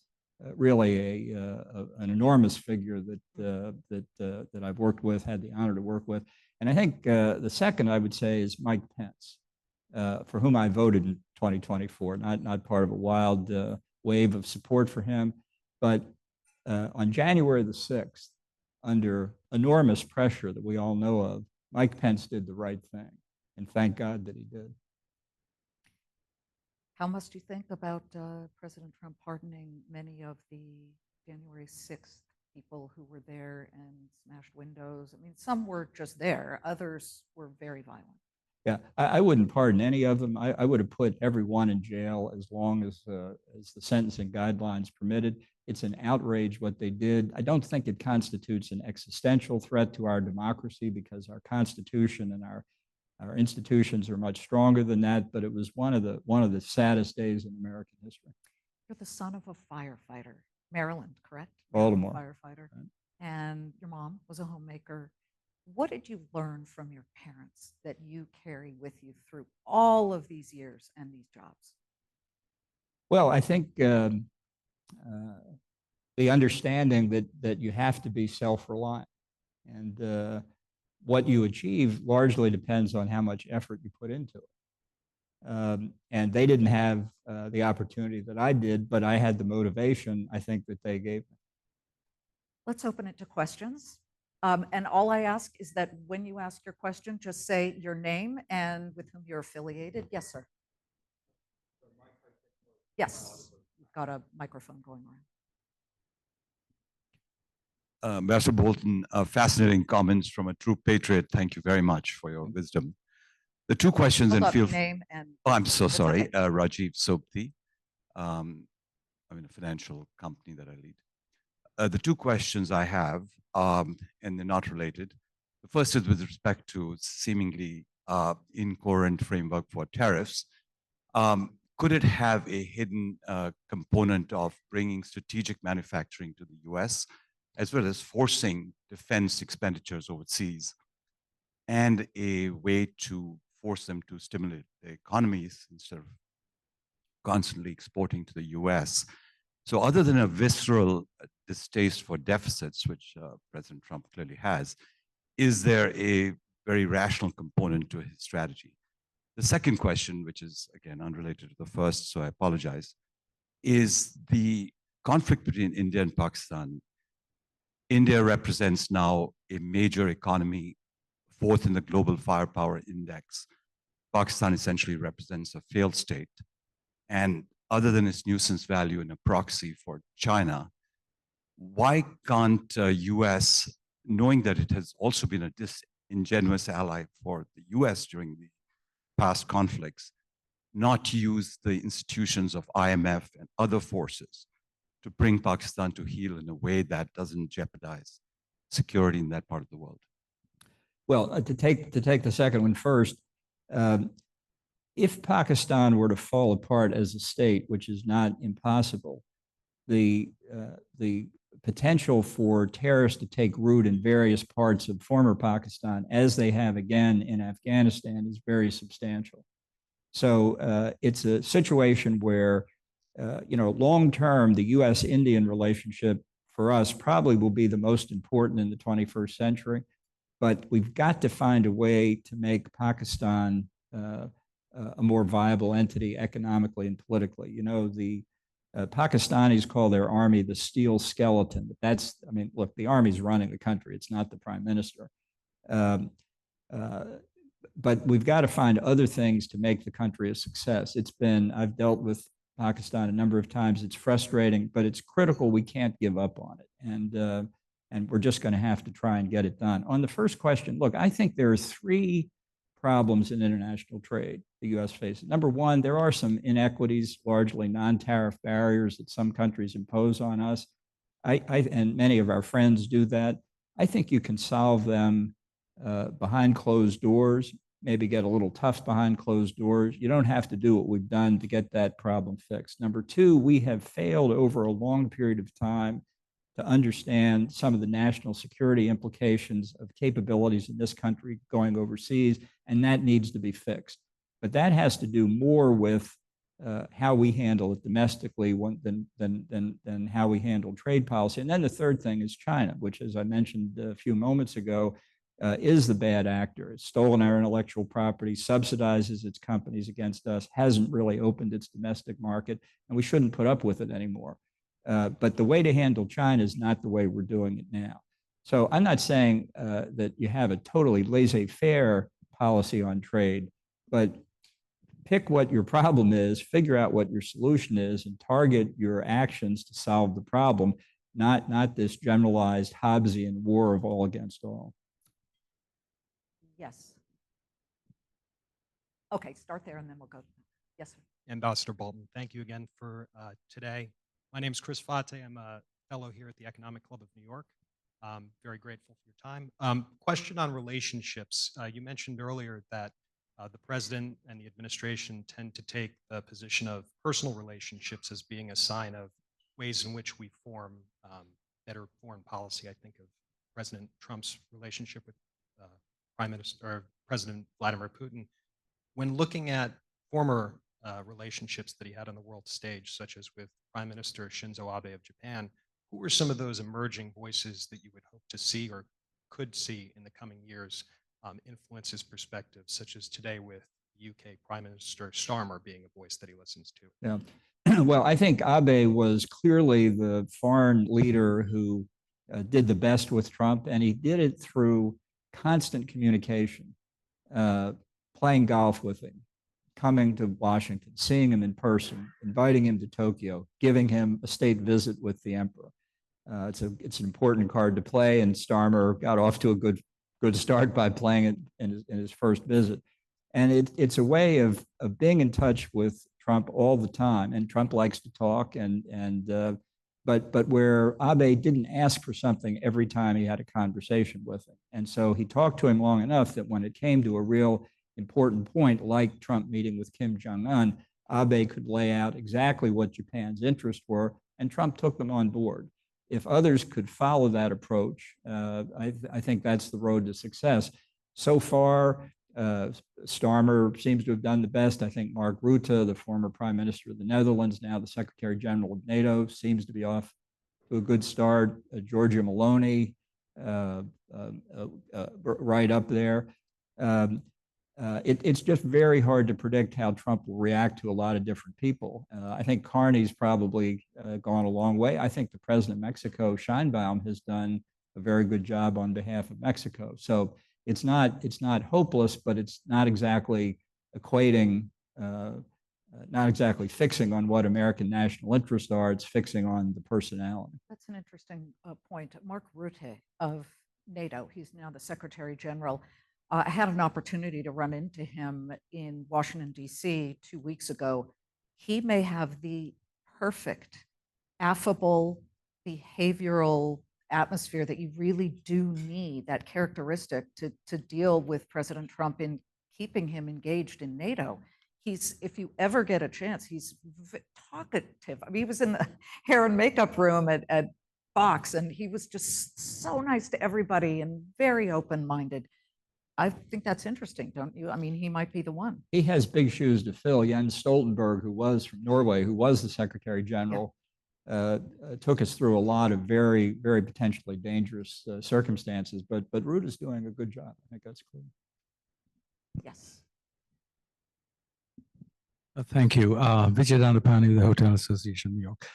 really an enormous figure that I've worked with, had the honor to work with. And I think the second I would say is Mike Pence. for whom I voted in 2024, not part of a wild wave of support for him. But on January the 6th, under enormous pressure that we all know of, Mike Pence did the right thing. And thank God that he did. How must you think about President Trump pardoning many of the January 6th people who were there and smashed windows? I mean, some were just there, others were very violent. Yeah, I wouldn't pardon any of them. I would have put everyone in jail as long as the sentencing guidelines permitted. It's an outrage what they did. I don't think it constitutes an existential threat to our democracy because our Constitution and our institutions are much stronger than that. But it was one of the saddest days in American history. You're the son of a firefighter, Maryland, correct? Baltimore. Maryland firefighter, Right. And your mom was a homemaker. What did you learn from your parents that you carry with you through all of these years and these jobs? Well, I think the understanding that you have to be self-reliant, and what you achieve largely depends on how much effort you put into it. And they didn't have the opportunity that I did, but I had the motivation, I think, that they gave me. Let's open it to questions. And all I ask is that when you ask your question, just say your name and with whom you're affiliated. Yes, sir. Yes, you've got a microphone going around. Ambassador Bolton, fascinating comments from a true patriot. Thank you very much for your wisdom. The two questions Hold and up, feel. name and. Oh, I'm so That's sorry. okay. Rajiv Sopti. I'm in a financial company that I lead. The two questions I have, and they're not related. The first is with respect to seemingly incoherent framework for tariffs. Could it have a hidden component of bringing strategic manufacturing to the US, as well as forcing defense expenditures overseas, and a way to force them to stimulate the economies instead of constantly exporting to the US? So other than a visceral distaste for deficits, which President Trump clearly has, is there a very rational component to his strategy? The second question, which is again unrelated to the first, so I apologize, is the conflict between India and Pakistan. India represents now a major economy, fourth in the global firepower index. Pakistan essentially represents a failed state. And other than its nuisance value and a proxy for China, why can't US, knowing that it has also been a disingenuous ally for the US during the past conflicts, not use the institutions of IMF and other forces to bring Pakistan to heel in a way that doesn't jeopardize security in that part of the world? Well, to take the second one first, if Pakistan were to fall apart as a state, which is not impossible, the potential for terrorists to take root in various parts of former Pakistan, as they have again in Afghanistan, is very substantial. So it's a situation where, long term, the U.S.-Indian relationship for us probably will be the most important in the 21st century. But we've got to find a way to make Pakistan a more viable entity economically and politically. The Pakistanis call their army the steel skeleton. But look, the army's running the country. It's not the prime minister. But we've got to find other things to make the country a success. I've dealt with Pakistan a number of times. It's frustrating, but it's critical. We can't give up on it. And we're just going to have to try and get it done. On the first question, look, I think there are three problems in international trade the U.S. faces. Number one, there are some inequities, largely non-tariff barriers that some countries impose on us. And many of our friends do that. I think you can solve them behind closed doors, maybe get a little tough behind closed doors. You don't have to do what we've done to get that problem fixed. Number two, we have failed over a long period of time to understand some of the national security implications of capabilities in this country going overseas, and that needs to be fixed. But that has to do more with how we handle it domestically than how we handle trade policy. And then the third thing is China, which, as I mentioned a few moments ago, is the bad actor. It's stolen our intellectual property, subsidizes its companies against us, hasn't really opened its domestic market, and we shouldn't put up with it anymore. But the way to handle China is not the way we're doing it now. So I'm not saying that you have a totally laissez-faire policy on trade, but pick what your problem is, figure out what your solution is, and target your actions to solve the problem, not this generalized Hobbesian war of all against all. Yes. Okay, start there and then we'll go. Yes, sir. Ambassador Bolton, thank you again for today. My name is Chris Fate. I'm a fellow here at the Economic Club of New York. Very grateful for your time. Question on relationships. You mentioned earlier that the president and the administration tend to take the position of personal relationships as being a sign of ways in which we form better foreign policy. I think of President Trump's relationship with Prime Minister or President Vladimir Putin. When looking at former relationships that he had on the world stage, such as with Prime Minister Shinzo Abe of Japan, who were some of those emerging voices that you would hope to see or could see in the coming years influence his perspective, such as today with UK Prime Minister Starmer being a voice that he listens to? Yeah. Well, I think Abe was clearly the foreign leader who did the best with Trump, and he did it through constant communication, playing golf with him, coming to Washington, seeing him in person, inviting him to Tokyo, giving him a state visit with the emperor. It's an important card to play, and Starmer got off to a good start by playing it in his first visit. And it's a way of being in touch with Trump all the time. And Trump likes to talk, but where Abe didn't ask for something every time he had a conversation with him. And so he talked to him long enough that when it came to a real important point, like Trump meeting with Kim Jong-un, Abe could lay out exactly what Japan's interests were, and Trump took them on board. If others could follow that approach, I think that's the road to success. So far, Starmer seems to have done the best. I think Mark Rutte, the former Prime Minister of the Netherlands, now the Secretary General of NATO, seems to be off to a good start. Giorgia Meloni, right up there. It's just very hard to predict how Trump will react to a lot of different people. I think Carney's probably gone a long way. I think the president of Mexico, Sheinbaum, has done a very good job on behalf of Mexico. So it's not hopeless, but it's not exactly equating, not exactly fixing on what American national interests are. It's fixing on the personality. That's an interesting point. Mark Rutte of NATO, he's now the Secretary General. I had an opportunity to run into him in Washington, D.C. 2 weeks ago. He may have the perfect, affable, behavioral atmosphere that you really do need, that characteristic to deal with President Trump in keeping him engaged in NATO. If you ever get a chance, he's talkative. I mean, he was in the hair and makeup room at Fox, and he was just so nice to everybody and very open-minded. I think that's interesting, don't you? I mean, he might be the one. He has big shoes to fill. Jens Stoltenberg, who was from Norway, who was the Secretary General, took us through a lot of very, very potentially dangerous circumstances. But Rutte is doing a good job. I think that's clear. Yes. Thank you. Vijay Dandapani, the Hotel Association, New York.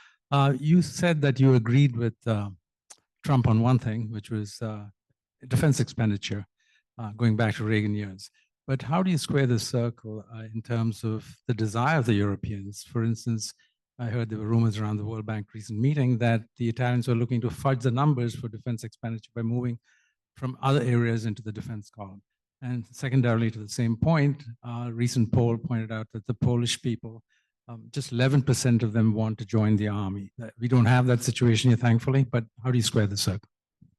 You said that you agreed with Trump on one thing, which was defense expenditure. Going back to Reagan years. But how do you square the circle in terms of the desire of the Europeans? For instance, I heard there were rumors around the World Bank recent meeting that the Italians were looking to fudge the numbers for defense expenditure by moving from other areas into the defense column. And secondarily, to the same point, a recent poll pointed out that the Polish people, just 11% of them want to join the army. We don't have that situation here, thankfully, but how do you square the circle?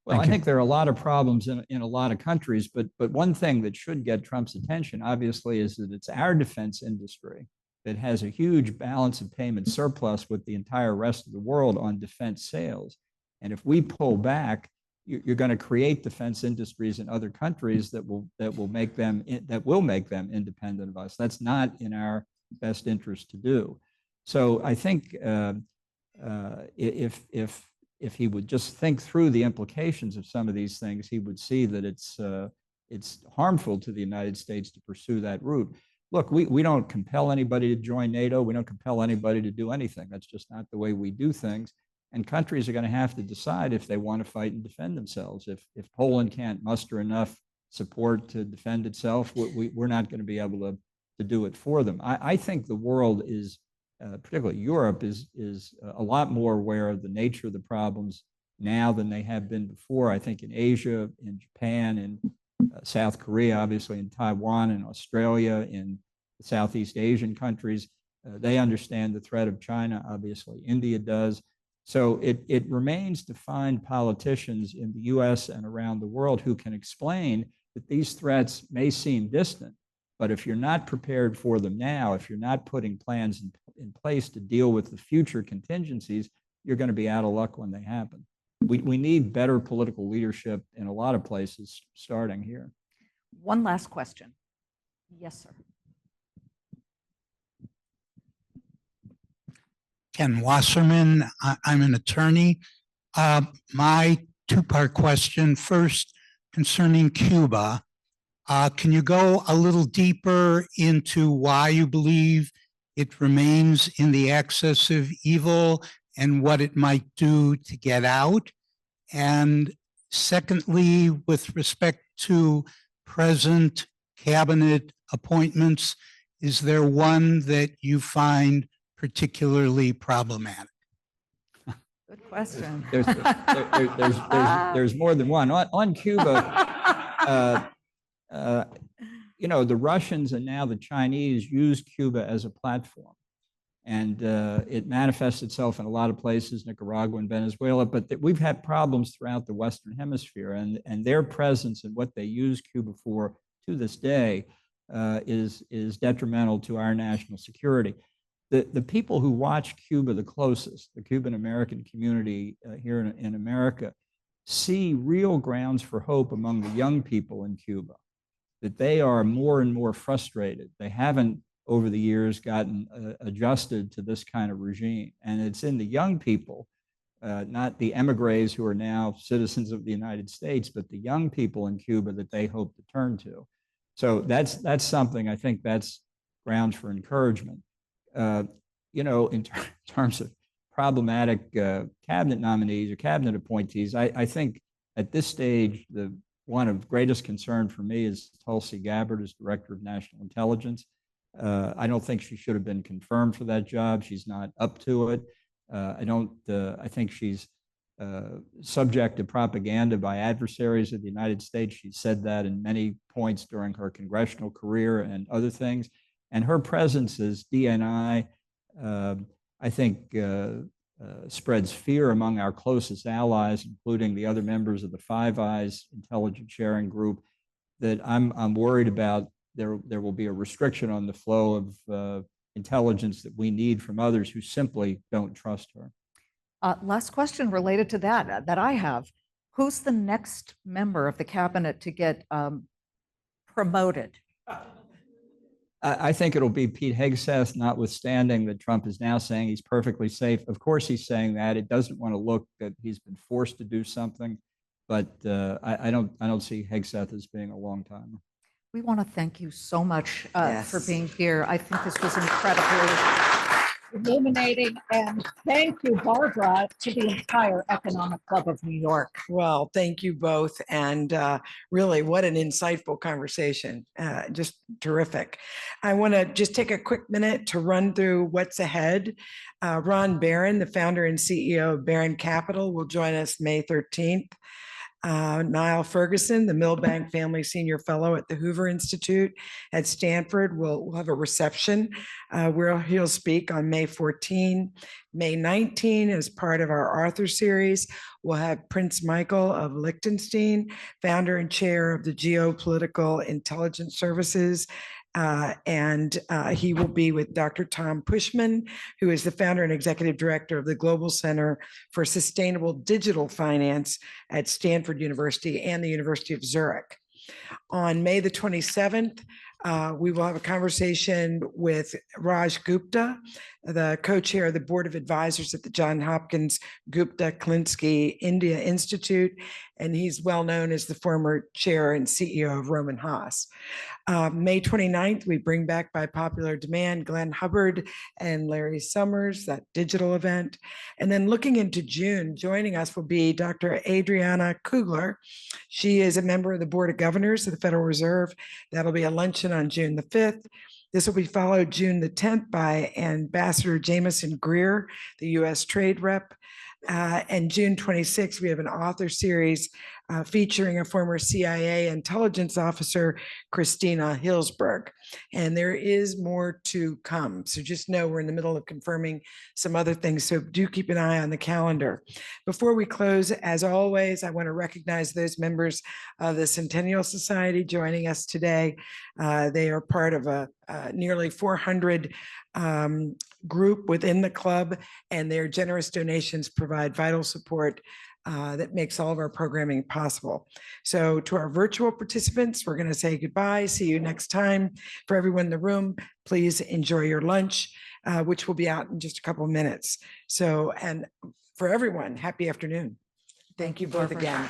Well, I think there are a lot of problems in a lot of countries, but one thing that should get Trump's attention, obviously, is that it's our defense industry that has a huge balance of payment surplus with the entire rest of the world on defense sales. And if we pull back, you're going to create defense industries in other countries that will make them independent of us. That's not in our best interest to do. So I think if if he would just think through the implications of some of these things, he would see that it's harmful to the United States to pursue that route. Look, we don't compel anybody to join NATO. We don't compel anybody to do anything. That's just not the way we do things. And countries are going to have to decide if they want to fight and defend themselves. If Poland can't muster enough support to defend itself, we're not going to be able to do it for them. I think the world is, particularly Europe, is a lot more aware of the nature of the problems now than they have been before. I think in Asia, in Japan, in South Korea, obviously in Taiwan, in Australia, in the Southeast Asian countries, they understand the threat of China. Obviously, India does. So it remains to find politicians in the US and around the world who can explain that these threats may seem distant, but if you're not prepared for them now, if you're not putting plans in place to deal with the future contingencies, you're going to be out of luck when they happen. We need better political leadership in a lot of places, starting here. One last question. Yes, sir. Ken Wasserman, I'm an attorney. My two-part question. First, concerning Cuba, can you go a little deeper into why you believe it remains in the axis of evil and what it might do to get out? And secondly, with respect to present cabinet appointments, is there one that you find particularly problematic? Good question. There's more than one. On Cuba, you know, the Russians and now the Chinese use Cuba as a platform. And it manifests itself in a lot of places, Nicaragua and Venezuela, but we've had problems throughout the Western Hemisphere, and their presence and what they use Cuba for to this day is detrimental to our national security. The people who watch Cuba the closest, the Cuban American community here in America, see real grounds for hope among the young people in Cuba, that they are more and more frustrated. They haven't over the years gotten adjusted to this kind of regime. And it's in the young people, not the emigres who are now citizens of the United States, but the young people in Cuba that they hope to turn to. So that's something, I think that's grounds for encouragement. You know, in terms of problematic cabinet nominees or cabinet appointees, I think at this stage, the one of greatest concern for me is Tulsi Gabbard as Director of National Intelligence. I don't think she should have been confirmed for that job. She's not up to it. I think she's subject to propaganda by adversaries of the United States. She said that in many points during her congressional career and other things. And her presence as DNI, I think, spreads fear among our closest allies, including the other members of the Five Eyes intelligence sharing group, that I'm worried about. There will be a restriction on the flow of intelligence that we need from others who simply don't trust her. Last question related to that I have. Who's the next member of the cabinet to get promoted? I think it'll be Pete Hegseth, notwithstanding that Trump is now saying he's perfectly safe. Of course, he's saying that. It doesn't want to look that he's been forced to do something, but I don't see Hegseth as being a long timer. We want to thank you so much Yes. for being here. I think this was incredibly illuminating, and thank you, Barbara, to the entire Economic Club of New York. Well, thank you both. And really, what an insightful conversation. Just terrific. I want to just take a quick minute to run through what's ahead. Ron Barron, the founder and CEO of Barron Capital, will join us May 13th. Niall Ferguson, the Milbank Family Senior Fellow at the Hoover Institute at Stanford, will have a reception where he'll speak on May 14. May 19, as part of our Arthur series, we'll have Prince Michael of Liechtenstein, founder and chair of the Geopolitical Intelligence Services. And he will be with Dr. Tom Pushman, who is the founder and executive director of the Global Center for Sustainable Digital Finance at Stanford University and the University of Zurich. On May the 27th, We will have a conversation with Raj Gupta, the co-chair of the Board of Advisors at the Johns Hopkins Gupta Klinsky India Institute, and he's well known as the former chair and CEO of Roman Haas. May 29th, we bring back by popular demand Glenn Hubbard and Larry Summers, that digital event. And then looking into June, joining us will be Dr. Adriana Kugler. She is a member of the Board of Governors of the Federal Reserve. That'll be a luncheon on June the 5th. This will be followed June the 10th by Ambassador Jameson Greer, the U.S. Trade Rep. And June 26th, we have an author series featuring a former CIA intelligence officer, Christina Hillsberg. And there is more to come. So just know we're in the middle of confirming some other things. So do keep an eye on the calendar. Before we close, as always, I want to recognize those members of the Centennial Society joining us today. They are part of a nearly 400 group within the club, and their generous donations provide vital support that makes all of our programming possible. So to our virtual participants, we're going to say goodbye. See you next time. For everyone in the room, please enjoy your lunch, which will be out in just a couple of minutes. So, and for everyone, happy afternoon. Thank you both Barbara. again.